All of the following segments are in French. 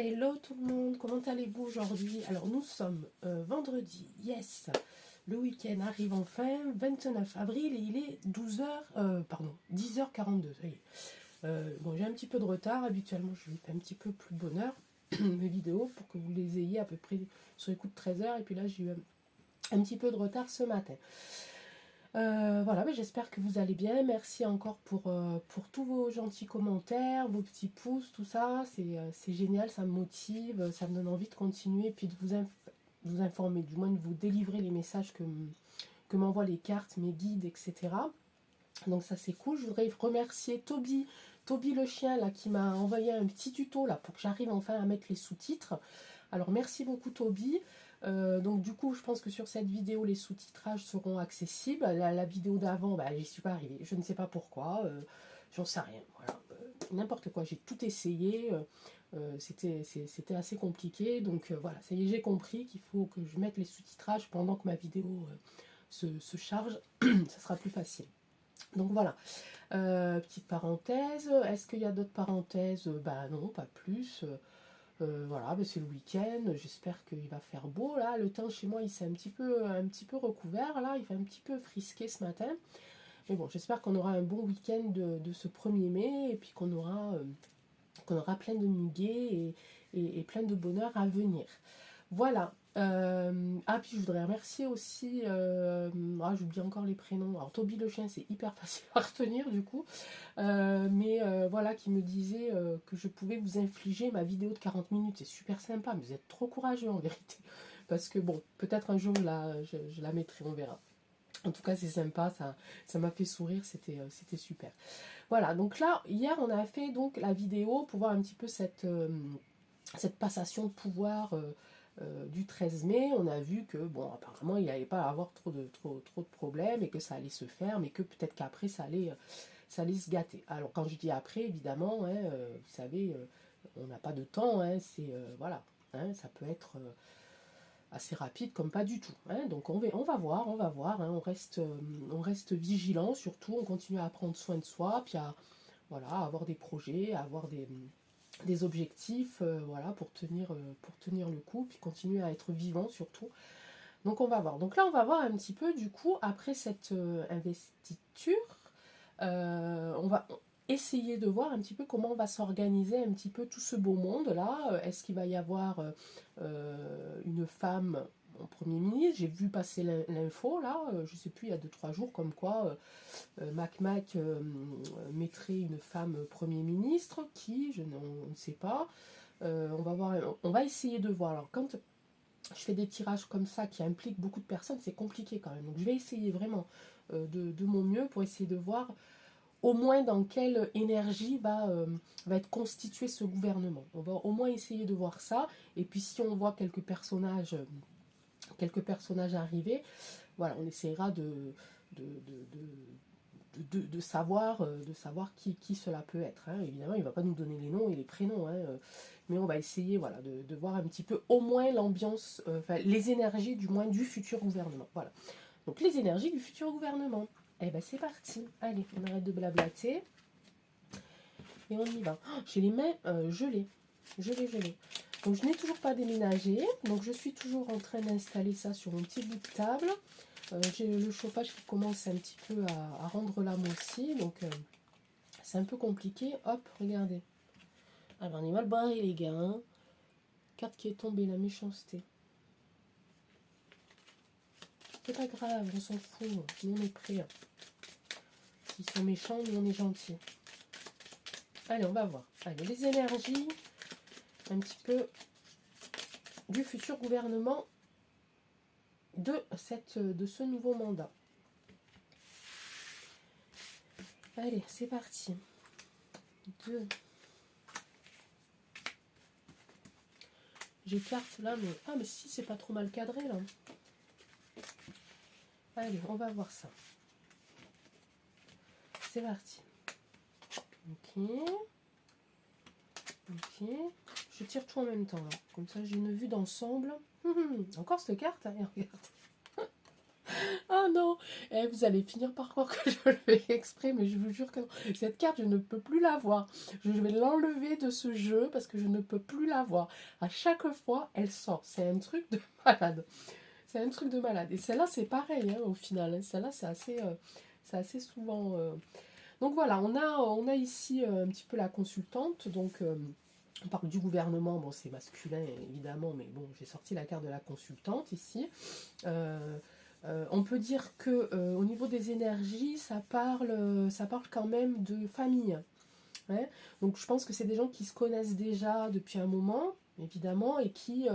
Hello tout le monde, comment allez-vous aujourd'hui? Alors nous sommes vendredi, yes, le week-end arrive enfin, 29 avril et il est 10h42, ça y est. Bon, j'ai un petit peu de retard, habituellement je les fais un petit peu plus bonne heure, mes vidéos, pour que vous les ayez à peu près sur les coups de 13h, et puis là j'ai eu un petit peu de retard ce matin. Voilà, mais j'espère que vous allez bien. Merci encore pour tous vos gentils commentaires, vos petits pouces, tout ça. C'est génial, ça me motive, ça me donne envie de continuer, et puis de vous informer, du moins de vous délivrer les messages que m'envoient les cartes, mes guides, etc. Donc ça c'est cool. Je voudrais remercier Toby le chien là, qui m'a envoyé un petit tuto là, pour que j'arrive enfin à mettre les sous-titres. Alors merci beaucoup Toby. Donc du coup je pense que sur cette vidéo les sous-titrages seront accessibles. La vidéo d'avant, bah, j'y suis pas arrivée, je ne sais pas pourquoi, j'en sais rien, voilà. N'importe quoi, j'ai tout essayé, c'était assez compliqué, donc voilà, ça y est, j'ai compris qu'il faut que je mette les sous-titrages pendant que ma vidéo se charge, ça sera plus facile. Donc voilà, petite parenthèse. Est-ce qu'il y a d'autres parenthèses? Bah non, pas plus. Voilà, bah c'est le week-end, j'espère qu'il va faire beau là. Le temps chez moi il s'est un petit peu recouvert là, il fait un petit peu frisqué ce matin. Mais bon, j'espère qu'on aura un bon week-end de ce 1er mai et puis qu'on aura plein de nuits et plein de bonheur à venir. Voilà. Puis je voudrais remercier aussi, j'oublie encore les prénoms. Alors Toby le chien, c'est hyper facile à retenir du coup. Voilà, qui me disait que je pouvais vous infliger ma vidéo de 40 minutes. C'est super sympa, mais vous êtes trop courageux en vérité. Parce que bon, peut-être un jour je la mettrai, on verra. En tout cas, c'est sympa, ça m'a fait sourire, c'était super. Voilà, donc là, hier, on a fait donc la vidéo pour voir un petit peu cette passation de pouvoir du 13 mai. On a vu que, bon, apparemment, il n'y allait pas avoir trop de problèmes et que ça allait se faire, mais que peut-être qu'après, ça allait se gâter. Alors, quand je dis après, évidemment, hein, vous savez, on n'a pas de temps, hein, voilà, hein, ça peut être assez rapide comme pas du tout. Hein. Donc on va voir, hein, on reste vigilant, surtout on continue à prendre soin de soi, puis à avoir des projets, à avoir des objectifs, voilà, pour tenir le coup, puis continuer à être vivant surtout. Donc on va voir. Donc là on va voir un petit peu du coup, après cette investiture, on va essayer de voir un petit peu comment on va s'organiser un petit peu tout ce beau monde là. Est-ce qu'il va y avoir une femme en Premier ministre? J'ai vu passer l'info là, je sais plus, il y a 2-3 jours, comme quoi Mac mettrait une femme Premier ministre, on ne sait pas. On va essayer de voir. Alors quand je fais des tirages comme ça qui impliquent beaucoup de personnes, c'est compliqué quand même. Donc je vais essayer vraiment de mon mieux pour essayer de voir au moins dans quelle énergie va être constitué ce gouvernement. On va au moins essayer de voir ça. Et puis si on voit quelques personnages arriver, voilà, on essaiera de savoir qui cela peut être. Hein. Évidemment, il ne va pas nous donner les noms et les prénoms, hein, mais on va essayer, voilà, de voir un petit peu au moins l'ambiance, les énergies du moins du futur gouvernement. Voilà. Donc les énergies du futur gouvernement. Eh ben c'est parti. Allez, on arrête de blablater. Et on y va. Oh, j'ai les mains gelées. Gelées. Donc je n'ai toujours pas déménagé. Donc je suis toujours en train d'installer ça sur mon petit bout de table. J'ai le chauffage qui commence un petit peu à rendre l'âme aussi. Donc c'est un peu compliqué. Hop, regardez. Alors on est mal barré les gars. Hein. Carte qui est tombée, la méchanceté. C'est pas grave, on s'en fout. Nous on est prêts. S'ils sont méchants, nous on est gentils. Allez, on va voir. Allez, les énergies, un petit peu du futur gouvernement de ce nouveau mandat. Allez, c'est parti. 2. J'écarte là, mais... Ah, mais si, c'est pas trop mal cadré, là. Allez, on va voir ça. C'est parti. Ok. Je tire tout en même temps, là. Comme ça, j'ai une vue d'ensemble. Encore cette carte, hein, regarde. Ah non, vous allez finir par croire que je le fais exprès, mais je vous jure que non. Cette carte, je ne peux plus la voir. Je vais l'enlever de ce jeu parce que je ne peux plus la voir. À chaque fois, elle sort. C'est un truc de malade. C'est un truc de malade. Et celle-là, c'est pareil, hein, au final. Hein. Celle-là, c'est assez souvent... Donc voilà, on a ici un petit peu la consultante. Donc, on parle du gouvernement. Bon, c'est masculin, évidemment, mais bon, j'ai sorti la carte de la consultante ici. On peut dire que au niveau des énergies, ça parle quand même de famille. Ouais. Donc je pense que c'est des gens qui se connaissent déjà depuis un moment, évidemment, et qui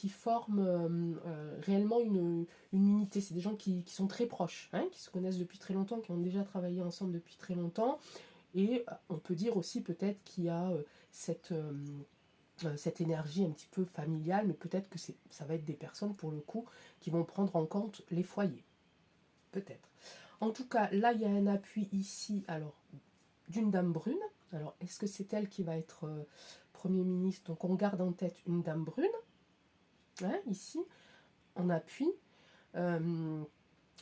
forment réellement une unité. C'est des gens qui sont très proches, hein, qui se connaissent depuis très longtemps, qui ont déjà travaillé ensemble depuis très longtemps. Et on peut dire aussi peut-être qu'il y a cette énergie un petit peu familiale, mais peut-être que ça va être des personnes, pour le coup, qui vont prendre en compte les foyers. Peut-être. En tout cas, là, il y a un appui ici, alors, d'une dame brune. Alors, est-ce que c'est elle qui va être Premier ministre? Donc, on garde en tête une dame brune. Hein, ici, on appuie.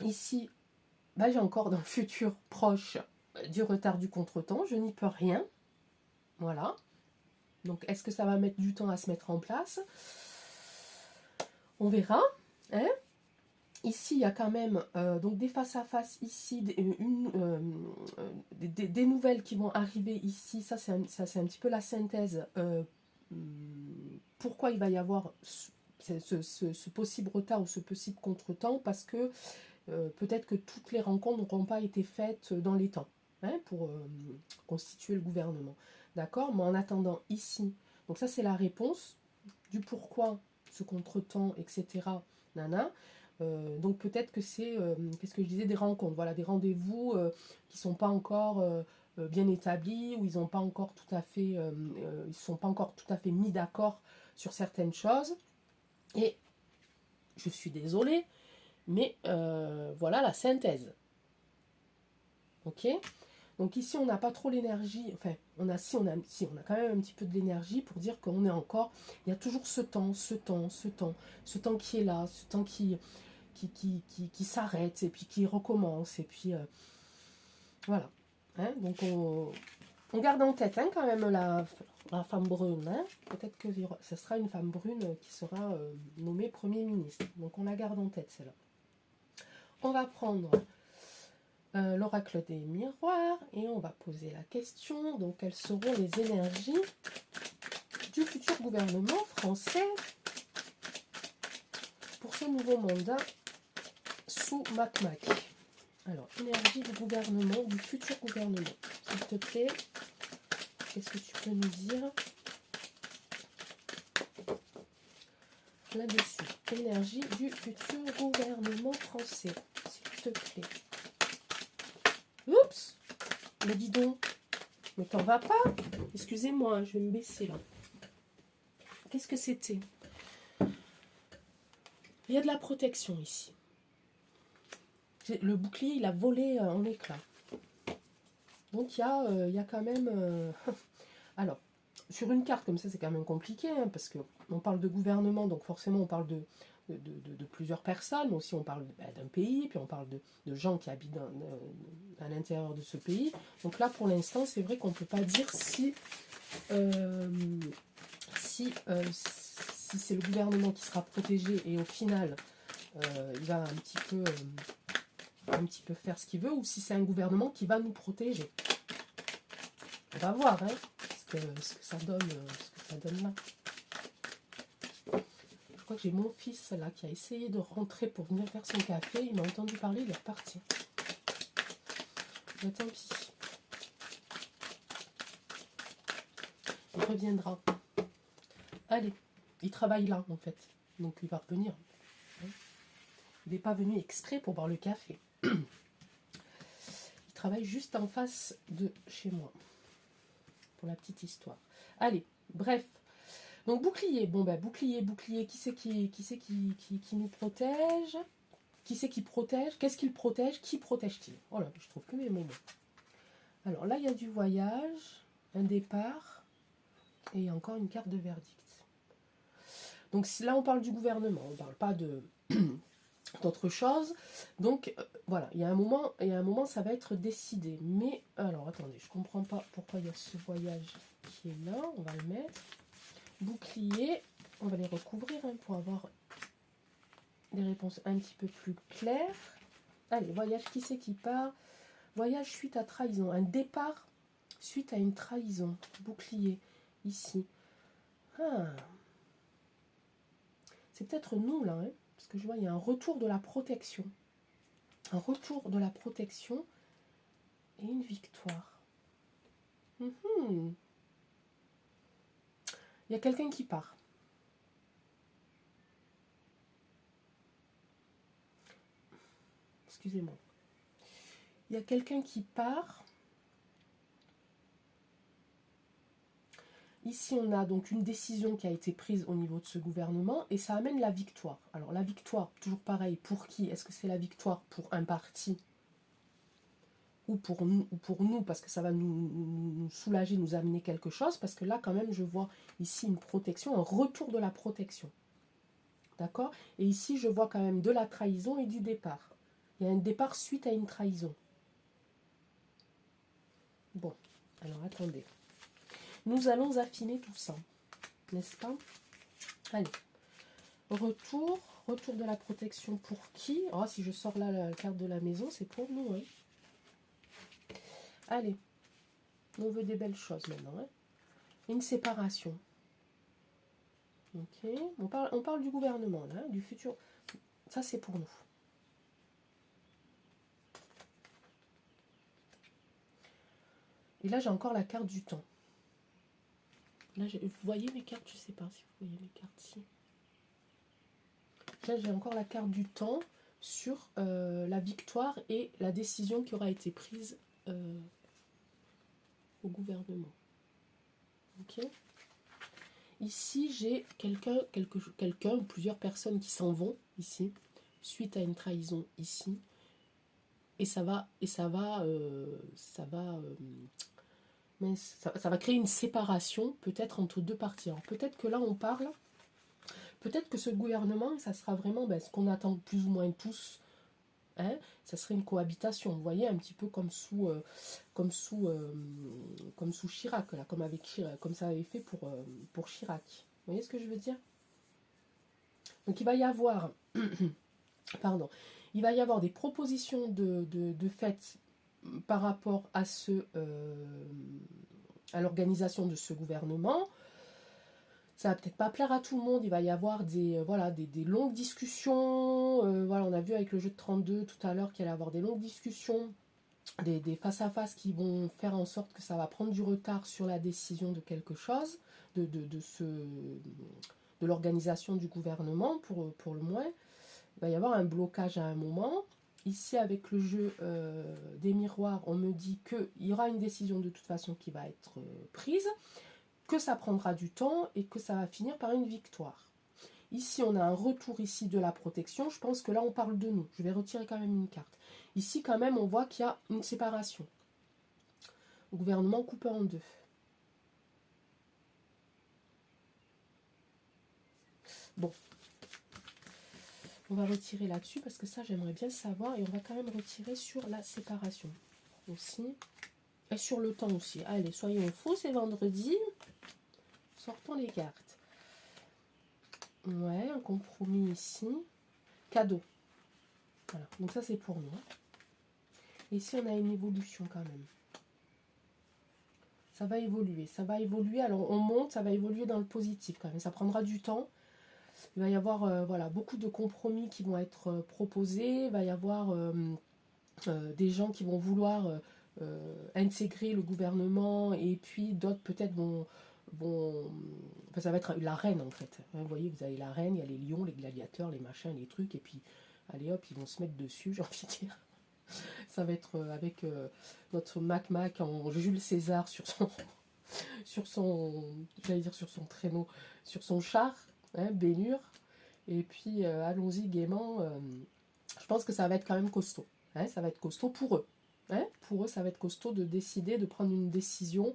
Ici, bah, j'ai encore dans le futur proche du retard du contretemps. Je n'y peux rien. Voilà. Donc, est-ce que ça va mettre du temps à se mettre en place? On verra. Hein. Ici, il y a quand même donc des face-à-face ici, des nouvelles qui vont arriver ici. Ça, c'est un petit peu la synthèse. Pourquoi il va y avoir ce possible retard ou ce possible contretemps? Parce que peut-être que toutes les rencontres n'auront pas été faites dans les temps, hein, pour constituer le gouvernement. D'accord? Mais en attendant, ici, donc ça, c'est la réponse du pourquoi ce contretemps, etc. Nana. Donc peut-être que c'est, qu'est-ce que je disais, des rencontres, voilà, des rendez-vous qui ne sont pas encore bien établis, où ils n'ont pas encore tout à fait, ils sont pas encore tout à fait mis d'accord sur certaines choses. Et je suis désolée, mais voilà la synthèse. Ok? Donc ici, on n'a pas trop l'énergie, enfin, on a quand même un petit peu de l'énergie pour dire qu'on est encore, il y a toujours ce temps qui est là, ce temps qui s'arrête et puis qui recommence. Et puis voilà. Hein, donc on garde en tête, hein, quand même la femme brune. Hein. Peut-être que ce sera une femme brune qui sera nommée Premier ministre. Donc on la garde en tête, celle-là. On va prendre l'oracle des miroirs et on va poser la question. Donc quelles seront les énergies du futur gouvernement français pour ce nouveau mandat sous Mac-Mac? Alors, énergie du gouvernement, du futur gouvernement. S'il te plaît, qu'est-ce que tu peux nous dire là-dessus? Énergie du futur gouvernement français. S'il te plaît. Oups! Mais dis donc, mais t'en vas pas? Excusez-moi, je vais me baisser là. Qu'est-ce que c'était? Il y a de la protection ici. Le bouclier, il a volé en éclats. Donc il y a quand même... Alors, sur une carte comme ça, c'est quand même compliqué, hein, parce qu'on parle de gouvernement, donc forcément on parle de plusieurs personnes, mais aussi on parle d'un pays, puis on parle de gens qui habitent à l'intérieur de ce pays. Donc là, pour l'instant, c'est vrai qu'on ne peut pas dire si c'est le gouvernement qui sera protégé et au final, il va un petit peu faire ce qu'il veut, ou si c'est un gouvernement qui va nous protéger. On va voir, hein, ce que ça donne là. Je crois que j'ai mon fils là qui a essayé de rentrer pour venir faire son café. Il m'a entendu parler, il est reparti. Mais tant pis. Il reviendra. Allez, il travaille là en fait. Donc il va revenir. Il n'est pas venu exprès pour boire le café. Il travaille juste en face de chez moi. Pour la petite histoire. Allez, bref. Donc bouclier, bon ben bouclier, qui c'est qui nous protège? Qui c'est qui protège? Qu'est-ce qu'il protège? Qui protège-t-il? Oh là, je trouve plus mes mots. Alors là, il y a du voyage, un départ, et encore une carte de verdict. Donc là, on parle du gouvernement, on ne parle pas d'autres choses. Donc voilà, il y a un moment, ça va être décidé. Mais alors attendez, je comprends pas pourquoi il y a ce voyage qui est là. On va le mettre. Bouclier, on va les recouvrir hein, pour avoir des réponses un petit peu plus claires. Allez, voyage, qui c'est qui part? Voyage suite à trahison, un départ suite à une trahison. Bouclier, ici. Ah. C'est peut-être nous là, hein, parce que je vois il y a un retour de la protection. Un retour de la protection et une victoire. Il y a quelqu'un qui part. Excusez-moi. Il y a quelqu'un qui part. Ici, on a donc une décision qui a été prise au niveau de ce gouvernement et ça amène la victoire. Alors la victoire, toujours pareil, pour qui? Est-ce que c'est la victoire pour un parti ou pour nous, parce que ça va nous soulager, nous amener quelque chose? Parce que là, quand même, je vois ici une protection, un retour de la protection. D'accord? Et ici, je vois quand même de la trahison et du départ. Il y a un départ suite à une trahison. Bon, alors attendez. Nous allons affiner tout ça, n'est-ce pas? Allez, retour de la protection pour qui? Oh, si je sors là la carte de la maison, c'est pour nous. Hein. Allez, on veut des belles choses maintenant. Hein. Une séparation. Ok, on parle du gouvernement, là, du futur. Ça, c'est pour nous. Et là, j'ai encore la carte du temps. Là, vous voyez mes cartes? Je ne sais pas si vous voyez mes cartes ici. Là, j'ai encore la carte du temps sur la victoire et la décision qui aura été prise au gouvernement. Ok. Ici, j'ai quelqu'un ou plusieurs personnes qui s'en vont ici suite à une trahison ici, et ça va créer une séparation peut-être entre deux parties. Alors peut-être que là on parle, peut-être que ce gouvernement, ça sera vraiment ce qu'on attend plus ou moins tous. Hein, ça serait une cohabitation, vous voyez, un petit peu comme sous Chirac, là, comme avec Chirac, comme ça avait fait pour Chirac. Vous voyez ce que je veux dire? Donc il va y avoir, pardon, il va y avoir des propositions de fait par rapport à à l'organisation de ce gouvernement. Ça va peut-être pas plaire à tout le monde, il va y avoir des longues discussions. Voilà, on a vu avec le jeu de 32 tout à l'heure qu'il allait y avoir des longues discussions, des face-à-face qui vont faire en sorte que ça va prendre du retard sur la décision de quelque chose, de l'organisation du gouvernement pour le moins. Il va y avoir un blocage à un moment. Ici, avec le jeu des miroirs, on me dit qu'il y aura une décision de toute façon qui va être prise, que ça prendra du temps et que ça va finir par une victoire. Ici, on a un retour ici de la protection. Je pense que là, on parle de nous. Je vais retirer quand même une carte. Ici, quand même, on voit qu'il y a une séparation. Le gouvernement coupé en deux. Bon. On va retirer là-dessus parce que ça, j'aimerais bien savoir. Et on va quand même retirer sur la séparation aussi. Et sur le temps aussi. Allez, soyons faux, c'est vendredi. Sortons les cartes. Ouais, un compromis ici. Cadeau. Voilà, donc ça c'est pour nous. Ici on a une évolution quand même. Ça va évoluer. Alors on monte, ça va évoluer dans le positif quand même. Ça prendra du temps. Il va y avoir beaucoup de compromis qui vont être proposés. Il va y avoir des gens qui vont vouloir intégrer le gouvernement et puis d'autres peut-être vont enfin, ça va être la reine en fait. Vous voyez, vous avez la reine, il y a les lions, les gladiateurs, les machins, les trucs, et puis allez hop, ils vont se mettre dessus, j'ai envie de dire. Ça va être avec notre Mac en Jules César j'allais dire sur son traîneau, sur son char, hein, Bénur. Et puis allons-y gaiement. Je pense que ça va être quand même costaud. Hein, ça va être costaud pour eux. Hein, pour eux, ça va être costaud de décider, de prendre une décision.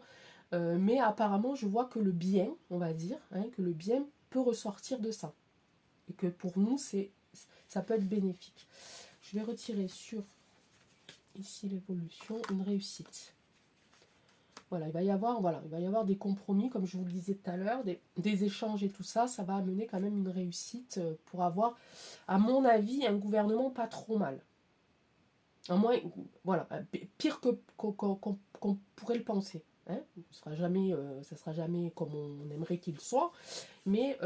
Mais apparemment, je vois que le bien, on va dire, hein, que le bien peut ressortir de ça. Et que pour nous, ça ça peut être bénéfique. Je vais retirer sur, ici, l'évolution, une réussite. Voilà, il va y avoir des compromis, comme je vous le disais tout à l'heure, des échanges et tout ça. Ça va amener quand même une réussite pour avoir, à mon avis, un gouvernement pas trop mal. À moins, voilà, pire qu'on pourrait le penser. Hein. Ça sera jamais comme on aimerait qu'il soit, mais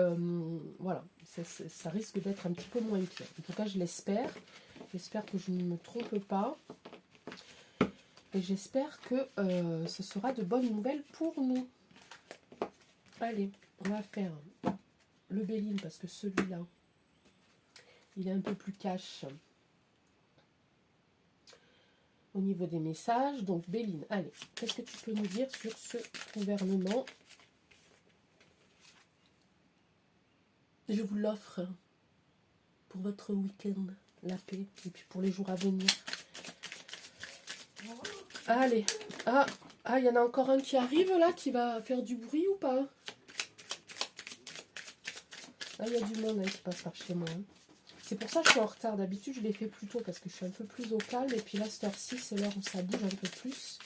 voilà, ça risque d'être un petit peu moins pire. En tout cas, je l'espère. J'espère que je ne me trompe pas. Et j'espère que ce sera de bonnes nouvelles pour nous. Allez, on va faire le Béline parce que celui-là, il est un peu plus cash au niveau des messages. Donc Béline, allez, qu'est-ce que tu peux nous dire sur ce gouvernement? Je vous l'offre pour votre week-end, la paix, et puis pour les jours à venir. Allez, il y en a encore un qui arrive là, qui va faire du bruit ou pas? Ah, il y a du monde qui passe par chez moi. Hein. C'est pour ça que je suis en retard. D'habitude, je l'ai fait plus tôt parce que je suis un peu plus au calme. Et puis là, cette heure-ci, c'est l'heure où ça bouge un peu plus.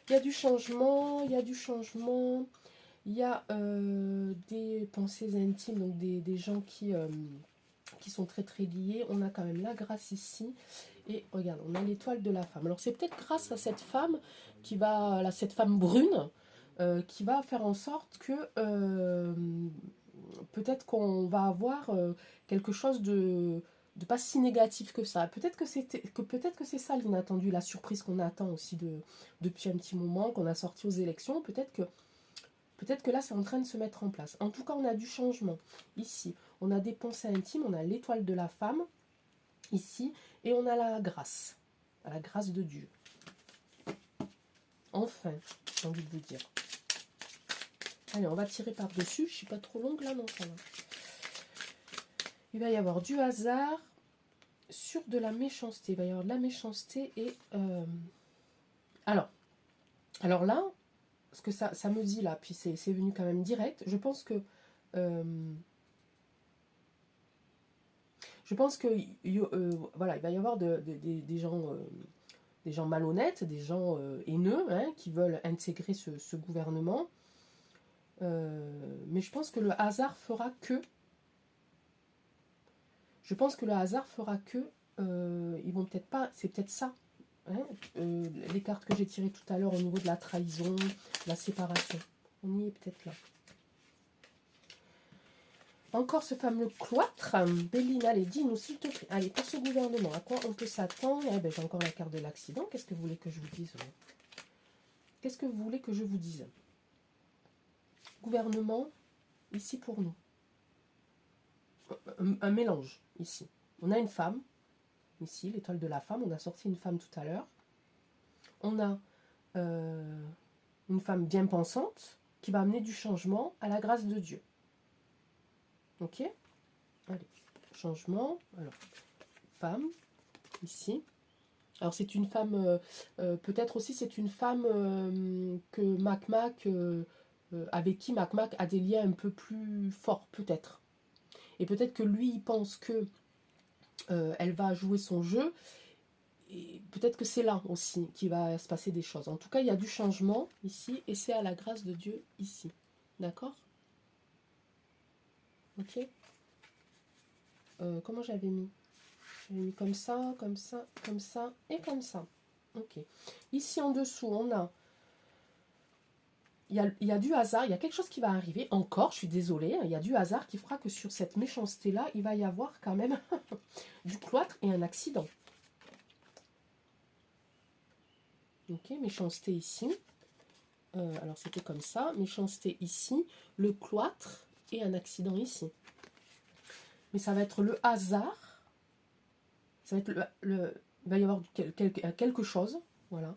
Il y a du changement, il y a du changement. Il y a des pensées intimes, donc des gens qui sont très très liés. On a quand même la grâce ici. Et regarde, on a l'étoile de la femme. Alors c'est peut-être grâce à cette femme cette femme brune, qui va faire en sorte que peut-être qu'on va avoir quelque chose de pas si négatif que ça. Peut-être que c'est ça l'inattendu, la surprise qu'on attend aussi depuis un petit moment, qu'on a sorti aux élections. Peut-être que là, c'est en train de se mettre en place. En tout cas, on a du changement. Ici, on a des pensées intimes, on a l'étoile de la femme, ici, et on a la grâce de Dieu. Enfin, j'ai envie de vous dire. Allez, on va tirer par-dessus. Je ne suis pas trop longue là, non, ça va. Il va y avoir du hasard sur de la méchanceté. Il va y avoir de la méchanceté et... Alors là, ce que ça me dit là, puis c'est venu quand même direct, je pense que voilà, il va y avoir des gens malhonnêtes, des gens haineux, hein, qui veulent intégrer ce gouvernement. Mais je pense que le hasard fera que... ils vont peut-être pas... C'est peut-être ça. Hein, les cartes que j'ai tirées tout à l'heure au niveau de la trahison, la séparation. On y est peut-être là. Encore ce fameux cloître. Béline, allez, dis-nous s'il te plaît. Allez, pour ce gouvernement, à quoi on peut s'attendre? Eh ben, j'ai encore la carte de l'accident. Qu'est-ce que vous voulez que je vous dise? Qu'est-ce que vous voulez que je vous dise? Gouvernement, ici pour nous. Un mélange, ici. On a une femme, ici, l'étoile de la femme. On a sorti une femme tout à l'heure. On a une femme bien pensante qui va amener du changement à la grâce de Dieu. Ok? Allez, changement. Alors, femme, ici. Alors, c'est une femme, peut-être aussi, c'est une femme avec qui Mac a des liens un peu plus forts, peut-être. Et peut-être que lui, il pense que elle va jouer son jeu. Et peut-être que c'est là aussi qu'il va se passer des choses. En tout cas, il y a du changement ici, et c'est à la grâce de Dieu ici. D'accord? Ok? Comment j'avais mis? J'avais mis comme ça, comme ça, comme ça, et comme ça. Ok. Ici en dessous, on a... Il y a du hasard, il y a quelque chose qui va arriver. Encore, je suis désolée, hein, il y a du hasard qui fera que sur cette méchanceté-là, il va y avoir quand même du cloître et un accident. Ok, méchanceté ici. Alors c'était comme ça, méchanceté ici, le cloître et un accident ici. Mais ça va être le hasard. Ça va être il va y avoir quelque chose, voilà,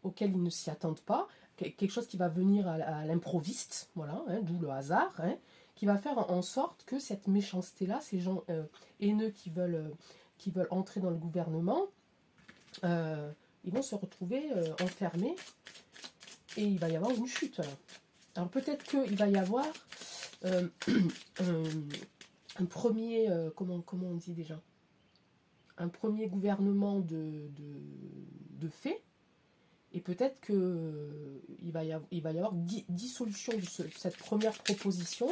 auquel ils ne s'y attendent pas. Quelque chose qui va venir à l'improviste, voilà, hein, d'où le hasard, hein, qui va faire en sorte que cette méchanceté-là, ces gens haineux qui veulent entrer dans le gouvernement, ils vont se retrouver enfermés et il va y avoir une chute. Là. Alors peut-être qu'il va y avoir un premier, comment on dit déjà, un premier gouvernement de fait, et peut-être qu'il va y avoir dissolution de cette première proposition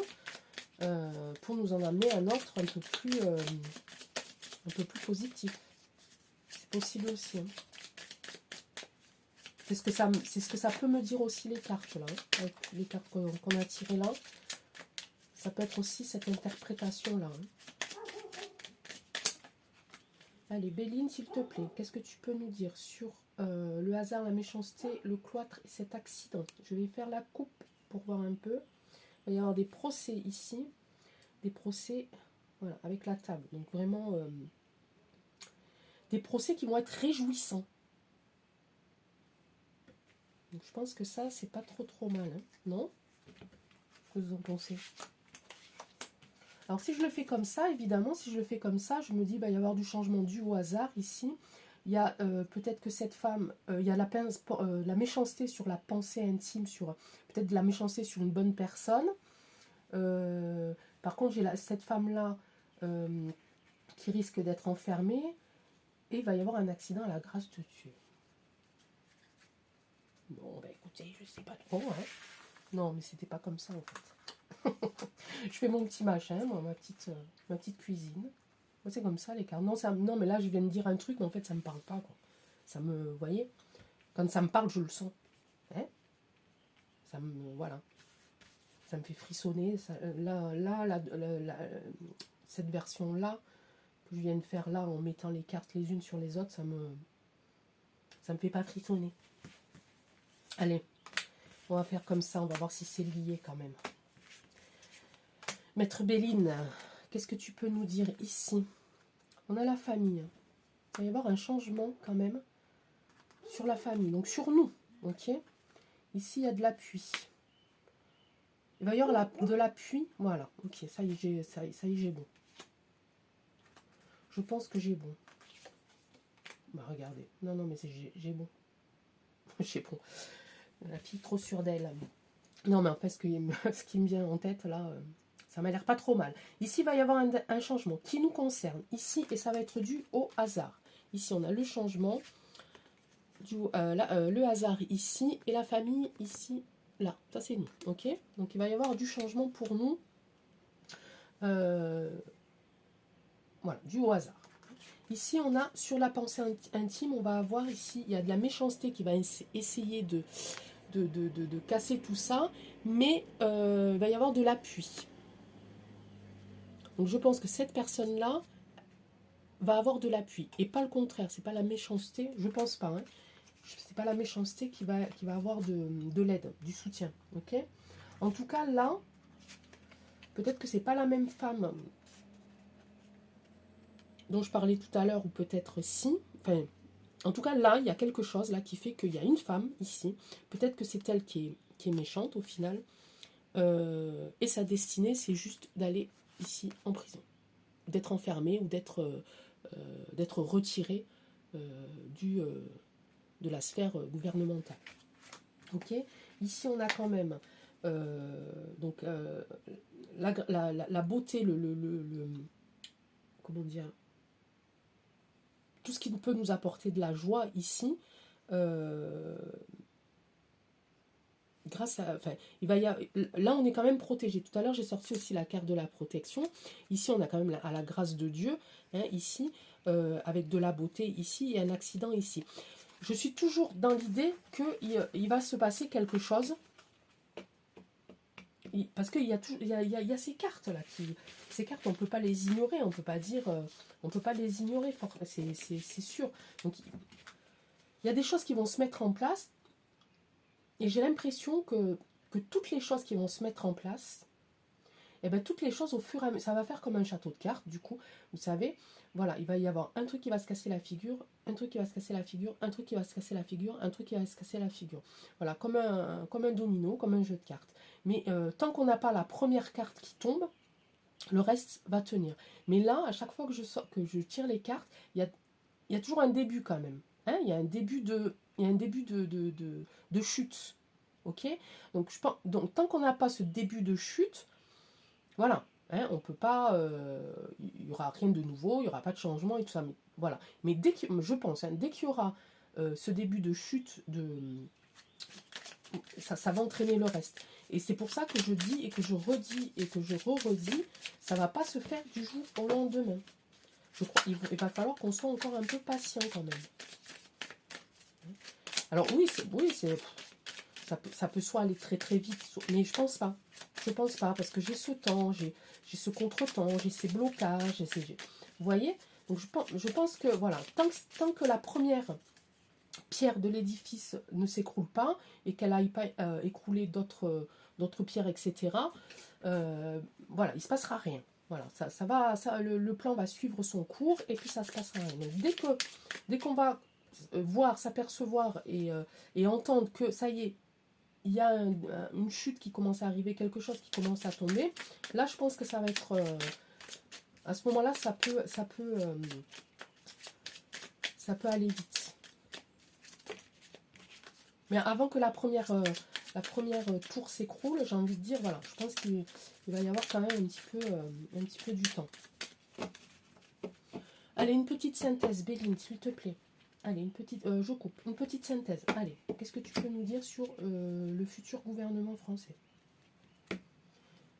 pour nous en amener un autre un peu plus positif. C'est possible aussi. Hein. C'est ce que ça peut me dire aussi les cartes là, hein, avec les cartes qu'on a tirées là. Ça peut être aussi cette interprétation là. Hein. Allez, Béline, s'il te plaît, qu'est-ce que tu peux nous dire sur le hasard, la méchanceté, le cloître et cet accident? Je vais faire la coupe pour voir un peu. Il va y avoir des procès ici, des procès, voilà, avec la table. Donc vraiment, des procès qui vont être réjouissants. Donc je pense que ça, c'est pas trop mal, hein, non? Qu'est-ce que vous en pensez? Alors si je le fais comme ça, évidemment, si je le fais comme ça, je me dis, il va y avoir du changement dû au hasard ici. Il y a peut-être que cette femme, il y a la méchanceté sur la pensée intime, sur peut-être de la méchanceté sur une bonne personne. Par contre, j'ai cette femme-là qui risque d'être enfermée et il va y avoir un accident à la grâce de Dieu. Bon, ben écoutez, je sais pas trop. Hein. Non, mais c'était pas comme ça en fait. Je fais mon petit machin, moi, ma petite cuisine. C'est comme ça les cartes. Non, mais là je viens de dire un truc, mais en fait ça me parle pas. Quoi. Ça me, vous voyez, quand ça me parle, je le sens. Hein, ça me, voilà. Ça me fait frissonner. Ça, cette version-là, que je viens de faire là, en mettant les cartes les unes sur les autres, ça me fait pas frissonner. Allez, on va faire comme ça, on va voir si c'est lié quand même. Maître Béline, qu'est-ce que tu peux nous dire ici? On a la famille. Il va y avoir un changement quand même sur la famille, donc sur nous, ok? Ici, il y a de l'appui. Il va y avoir de l'appui, voilà, ok, ça y est, j'ai bon. Je pense que j'ai bon. Bah regardez, non, mais j'ai bon. J'ai bon. La fille trop sûre d'elle. Non, mais en fait, ce qui me vient en tête, là, ça m'a l'air pas trop mal. Ici, il va y avoir un changement qui nous concerne, ici, et ça va être dû au hasard. Ici, on a le changement, le hasard ici, et la famille ici, là. Ça, c'est nous, ok? Donc, il va y avoir du changement pour nous. Voilà, dû au hasard. Ici, on a, sur la pensée intime, on va avoir ici, il y a de la méchanceté qui va essayer de casser tout ça, mais il va y avoir de l'appui. Donc je pense que cette personne-là va avoir de l'appui, et pas le contraire, c'est pas la méchanceté, je pense pas, hein. C'est pas la méchanceté qui va avoir de l'aide, du soutien, ok? En tout cas, là, peut-être que c'est pas la même femme dont je parlais tout à l'heure, ou peut-être si, enfin, en tout cas, là, il y a quelque chose là qui fait qu'il y a une femme ici, peut-être que c'est elle qui est méchante au final, et sa destinée, c'est juste d'aller ici en prison, d'être enfermée ou d'être retirée de la sphère gouvernementale. Ok. Ici, on a quand même donc la beauté, comment dire, tout ce qui peut nous apporter de la joie ici. Grâce à, enfin, là on est quand même protégé. Tout à l'heure j'ai sorti aussi la carte de la protection. Ici on a quand même à la grâce de Dieu, hein, ici, avec de la beauté ici et un accident ici. Je suis toujours dans l'idée qu'il va se passer quelque chose. Parce qu'il y a ces cartes là, ces cartes on ne peut pas les ignorer, on ne peut pas dire, on peut pas les ignorer, c'est sûr. Donc il y a des choses qui vont se mettre en place. Et j'ai l'impression que toutes les choses qui vont se mettre en place, et bien toutes les choses au fur et à mesure, ça va faire comme un château de cartes, du coup, vous savez, voilà, il va y avoir un truc qui va se casser la figure, un truc qui va se casser la figure, un truc qui va se casser la figure, un truc qui va se casser la figure. Voilà, comme un domino, comme un jeu de cartes. Mais tant qu'on n'a pas la première carte qui tombe, le reste va tenir. Mais là, à chaque fois que je tire les cartes, il y a toujours un début quand même. Hein, il y a un début de chute. Ok, donc tant qu'on n'a pas ce début de chute, voilà, Hein, on peut pas, il n'y aura rien de nouveau, il n'y aura pas de changement et tout ça. Mais, voilà. Mais dès que, je pense, hein, dès qu'il y aura ce début de chute, ça va entraîner le reste. Et c'est pour ça que je dis et que je redis et que je redis, ça ne va pas se faire du jour au lendemain. Je crois qu'il va falloir qu'on soit encore un peu patient quand même. Alors oui, ça peut soit aller très très vite, mais je pense pas. Je pense pas, parce que j'ai ce temps, j'ai ce contre-temps, j'ai ces blocages, vous voyez? Donc je pense que voilà, tant que la première pierre de l'édifice ne s'écroule pas et qu'elle n'aille pas écrouler d'autres pierres, etc., voilà, il ne se passera rien. Voilà, le plan va suivre son cours et puis ça se passera rien. Donc dès qu'on va voir, s'apercevoir et entendre que ça y est, il y a une chute qui commence à arriver, quelque chose qui commence à tomber, là je pense que ça va être... à ce moment-là, ça peut aller vite. Mais avant que la première tour s'écroule, j'ai envie de dire, voilà, je pense qu'il va y avoir quand même un petit peu du temps. Allez, une petite synthèse, Béline, s'il te plaît. Allez, je coupe. Une petite synthèse. Allez, qu'est-ce que tu peux nous dire sur le futur gouvernement français?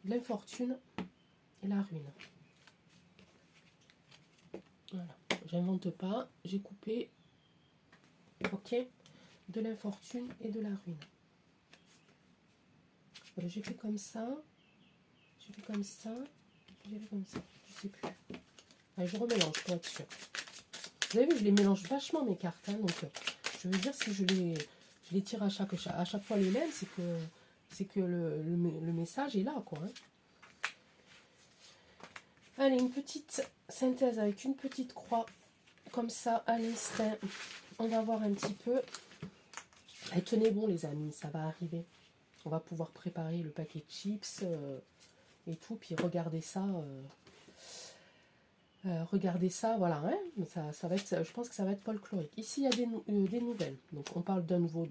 L'infortune et la ruine. Voilà, j'invente pas, j'ai coupé, ok, de l'infortune et de la ruine. Voilà, j'ai fait comme ça, j'ai fait comme ça, j'ai fait comme ça, je sais plus. Allez, je remélange pour être sûr. Vous avez vu, je les mélange vachement mes cartes, hein, donc je veux dire, si je les tire à chaque fois les mêmes, c'est que le message est là, quoi. Hein. Allez, une petite synthèse avec une petite croix, comme ça, à l'instinct. On va voir un petit peu. Et tenez bon, les amis, ça va arriver. On va pouvoir préparer le paquet de chips et tout, puis regardez ça. Regardez ça, voilà, hein, ça va être, je pense que ça va être folklorique. Ici, il y a des nouvelles. Donc, on parle d'un nouveau,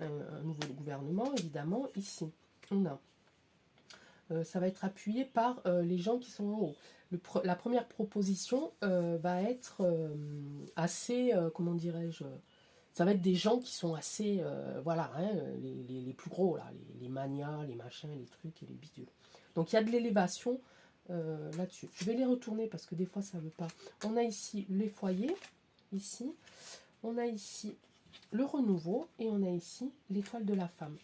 un nouveau gouvernement, évidemment. Ici, on a, ça va être appuyé par les gens qui sont en haut. La première proposition va être assez, comment dirais-je, ça va être des gens qui sont assez, voilà, hein, les plus gros, là, les manias, les machins, les trucs et les bidules. Donc, il y a de l'élévation là-dessus. Je vais les retourner parce que des fois ça ne veut pas. On a ici les foyers, ici. On a ici le renouveau et on a ici l'étoile de la femme.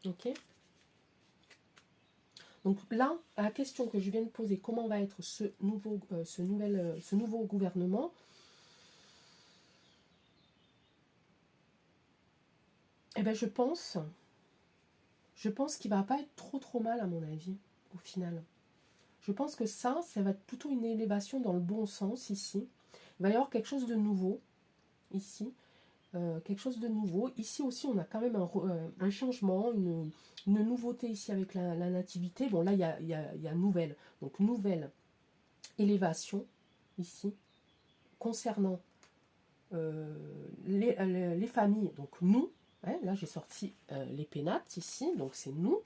Ok. Donc là, la question que je viens de poser, comment va être ce nouveau gouvernement? Eh bien, je pense qu'il ne va pas être trop mal à mon avis, au final. Je pense que ça va être plutôt une élévation dans le bon sens ici. Il va y avoir quelque chose de nouveau ici. Quelque chose de nouveau. Ici aussi, on a quand même un changement, une nouveauté ici avec la nativité. Bon, là, il y a nouvelle. Donc, nouvelle élévation ici concernant les familles. Donc, nous, hein, là, j'ai sorti les pénates ici. Donc, c'est nous.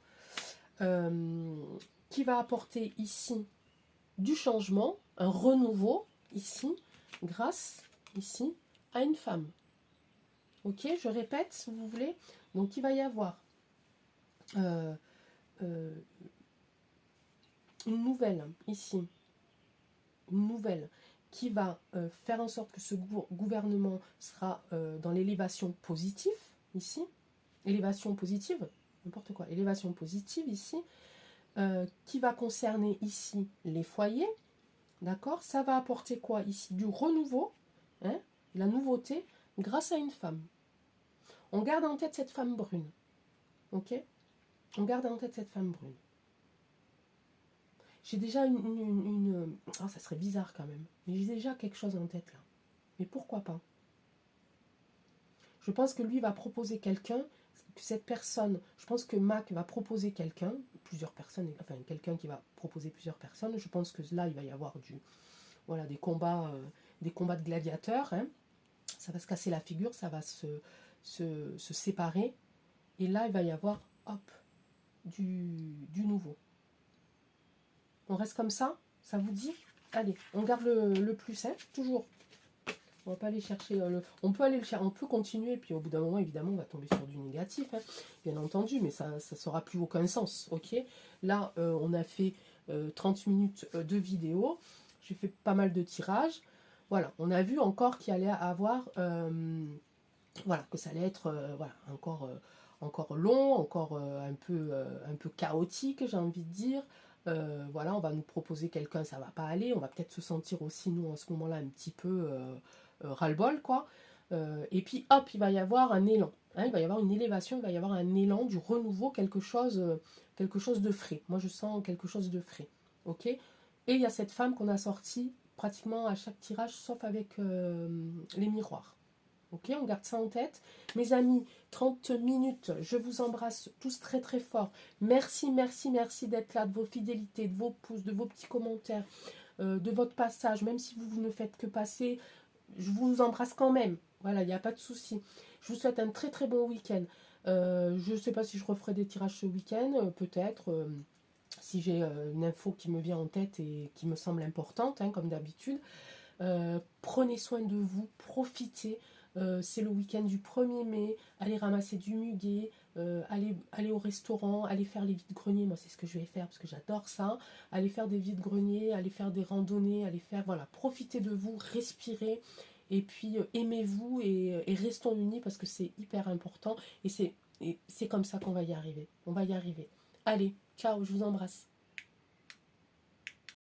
Qui va apporter ici du changement, un renouveau ici, grâce ici à une femme. Ok, je répète si vous voulez. Donc il va y avoir une nouvelle ici, une nouvelle qui va faire en sorte que ce gouvernement sera dans l'élévation positive ici, élévation positive, n'importe quoi, élévation positive ici, qui va concerner ici les foyers, d'accord? Ça va apporter quoi ici? Du renouveau, hein, la nouveauté, grâce à une femme. On garde en tête cette femme brune. Ok? On garde en tête cette femme brune. J'ai déjà oh, ça serait bizarre quand même. Mais j'ai déjà quelque chose en tête là. Mais pourquoi pas? Je pense que lui va proposer quelqu'un, que cette personne, je pense que Mac va proposer quelqu'un, plusieurs personnes, enfin quelqu'un qui va proposer plusieurs personnes. Je pense que là, il va y avoir des combats de gladiateurs. Hein. Ça va se casser la figure, ça va se séparer. Et là, il va y avoir, hop, du nouveau. On reste comme ça? Ça vous dit? Allez, on garde le plus, hein, toujours. On va pas aller chercher on peut aller le chercher, on peut continuer, puis au bout d'un moment, évidemment, on va tomber sur du négatif, hein, bien entendu, mais ça sera plus aucun sens, ok? Là, on a fait 30 minutes de vidéo, j'ai fait pas mal de tirages, voilà, on a vu encore qu'il allait avoir, voilà, que ça allait être, voilà, encore long, encore un peu chaotique, j'ai envie de dire. Voilà, on va nous proposer quelqu'un, ça va pas aller, on va peut-être se sentir aussi, nous, en ce moment-là, un petit peu ras-le-bol, quoi. Et puis, hop, il va y avoir un élan. Hein, il va y avoir une élévation, il va y avoir un élan, du renouveau, quelque chose de frais. Moi, je sens quelque chose de frais. Ok? Et il y a cette femme qu'on a sortie pratiquement à chaque tirage, sauf avec les miroirs. Ok, on garde ça en tête. Mes amis, 30 minutes, je vous embrasse tous très très fort. Merci, merci, merci d'être là, de vos fidélités, de vos pouces, de vos petits commentaires, de votre passage. Même si vous ne faites que passer, je vous embrasse quand même. Voilà, il n'y a pas de souci. Je vous souhaite un très très bon week-end. Je ne sais pas si je referai des tirages ce week-end, peut-être. Si j'ai une info qui me vient en tête et qui me semble importante, hein, comme d'habitude. Prenez soin de vous, profitez. C'est le week-end du 1er mai. Allez ramasser du muguet, allez au restaurant, allez faire les vides-greniers. Moi, c'est ce que je vais faire parce que j'adore ça. Allez faire des vides-greniers, allez faire des randonnées, allez faire. Voilà, profitez de vous, respirez. Et puis, aimez-vous et restons unis parce que c'est hyper important. Et c'est comme ça qu'on va y arriver. On va y arriver. Allez, ciao, je vous embrasse.